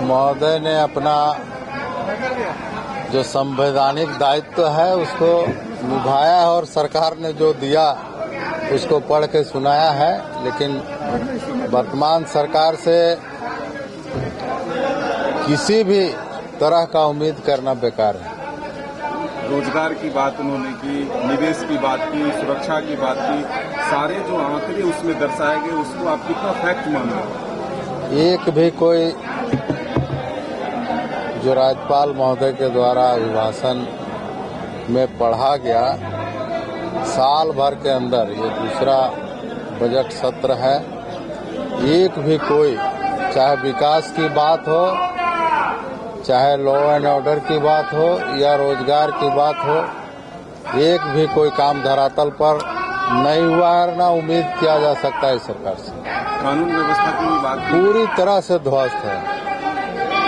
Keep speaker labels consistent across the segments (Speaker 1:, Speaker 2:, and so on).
Speaker 1: महोदय ने अपना जो संवैधानिक दायित्व है उसको निभाया और सरकार ने जो दिया उसको पढ़ के सुनाया है। लेकिन वर्तमान सरकार से किसी भी तरह का उम्मीद करना बेकार है।
Speaker 2: रोजगार की बात उन्होंने की, निवेश की बात की, सुरक्षा की बात की, सारे जो आंकड़े उसमें दर्शाए गए उसको आप कितना फैक्ट मान रहे हैं?
Speaker 1: एक भी कोई जो राज्यपाल महोदय के द्वारा अभिभाषण में पढ़ा गया, साल भर के अंदर ये दूसरा बजट सत्र है, एक भी कोई चाहे विकास की बात हो, चाहे लॉ एंड ऑर्डर की बात हो या रोजगार की बात हो, एक भी कोई काम धरातल पर नहीं हुआ है, ना उम्मीद किया जा सकता है सरकार से।
Speaker 2: कानून व्यवस्था की भी बात
Speaker 1: पूरी तरह से ध्वस्त है।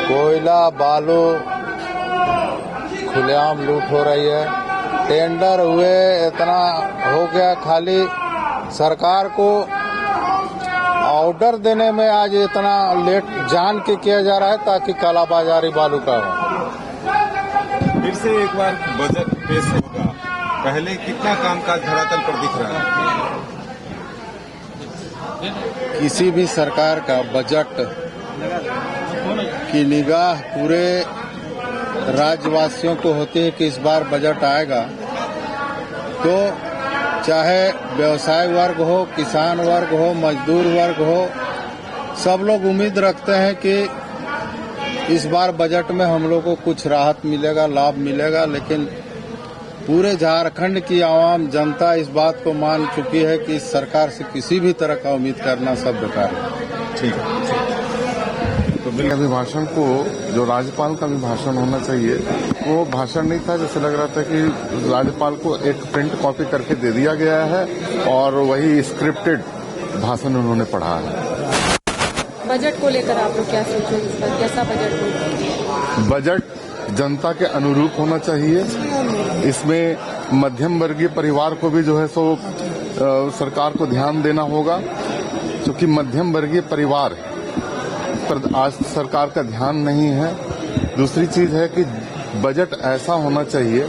Speaker 1: कोयला बालू खुलेआम लूट हो रही है। टेंडर हुए इतना हो गया, खाली सरकार को ऑर्डर देने में आज इतना लेट जान के किया जा रहा है ताकि कालाबाजारी बालू का हो।
Speaker 2: फिर से एक बार बजट पेश होगा, पहले कितना कामकाज धरातल पर दिख रहा है?
Speaker 1: किसी भी सरकार का बजट की निगाह पूरे राज्यवासियों को होती है कि इस बार बजट आएगा, तो चाहे व्यवसाय वर्ग हो, किसान वर्ग हो, मजदूर वर्ग हो, सब लोग उम्मीद रखते हैं कि इस बार बजट में हम लोग को कुछ राहत मिलेगा, लाभ मिलेगा। लेकिन पूरे झारखंड की आवाम जनता इस बात को मान चुकी है कि इस सरकार से किसी भी तरह का उम्मीद करना सब बेकार है।
Speaker 2: ठीक है।
Speaker 3: तो अभिभाषण को जो राज्यपाल का अभिभाषण होना चाहिए वो भाषण नहीं था। जैसे लग रहा था कि राज्यपाल को एक प्रिंट कॉपी करके दे दिया गया है और वही स्क्रिप्टेड भाषण उन्होंने पढ़ा है।
Speaker 4: बजट को लेकर आप लोग क्या सोच रहे हैं, इस पर कैसा बजट होगा?
Speaker 3: बजट जनता के अनुरूप होना चाहिए। इसमें मध्यम वर्गीय परिवार को भी जो है सो सरकार को ध्यान देना होगा, क्योंकि मध्यम वर्गीय परिवार पर आज सरकार का ध्यान नहीं है। दूसरी चीज है कि बजट ऐसा होना चाहिए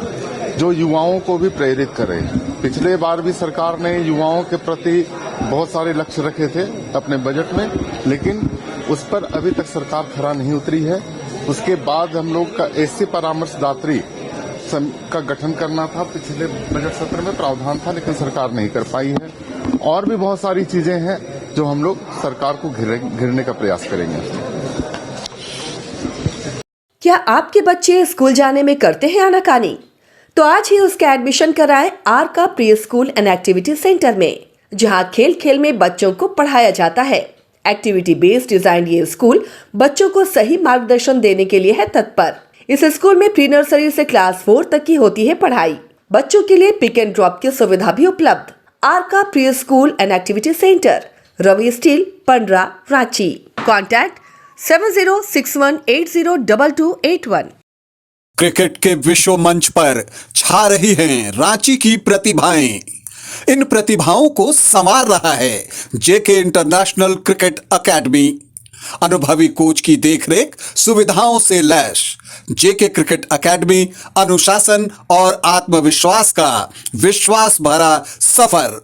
Speaker 3: जो युवाओं को भी प्रेरित करे। पिछले बार भी सरकार ने युवाओं के प्रति बहुत सारे लक्ष्य रखे थे अपने बजट में, लेकिन उस पर अभी तक सरकार खरा नहीं उतरी है। उसके बाद हम लोग का ऐसे परामर्शदात्री का गठन करना था, पिछले बजट सत्र में प्रावधान था, लेकिन सरकार नहीं कर पाई है। और भी बहुत सारी चीजें हैं जो हम लोग सरकार को घेरने का प्रयास करेंगे।
Speaker 5: क्या आपके बच्चे स्कूल जाने में करते हैं आनाकानी? तो आज ही उसका एडमिशन कराएं आर का pre school and activity centre में, जहां खेल खेल में बच्चों को पढ़ाया जाता है। एक्टिविटी बेस्ड डिजाइन ये स्कूल बच्चों को सही मार्गदर्शन देने के लिए है तत्पर। इस स्कूल में प्री नर्सरी से क्लास 4 तक की होती है पढ़ाई। बच्चों के लिए पिक एंड ड्रॉप की सुविधा भी उपलब्ध। आर का pre school and activity centre, Ravi steel, Pandra, Ranchi. Contact 7061802281।
Speaker 6: Cricket के विश्व मंच पर छा रही हैं रांची की प्रतिभाएं। इन प्रतिभाओं को संवार रहा है जेके इंटरनेशनल क्रिकेट एकेडमी। अनुभवी कोच की देखरेख, सुविधाओं से लैस जेके क्रिकेट एकेडमी अनुशासन और आत्मविश्वास का विश्वास भरा सफर।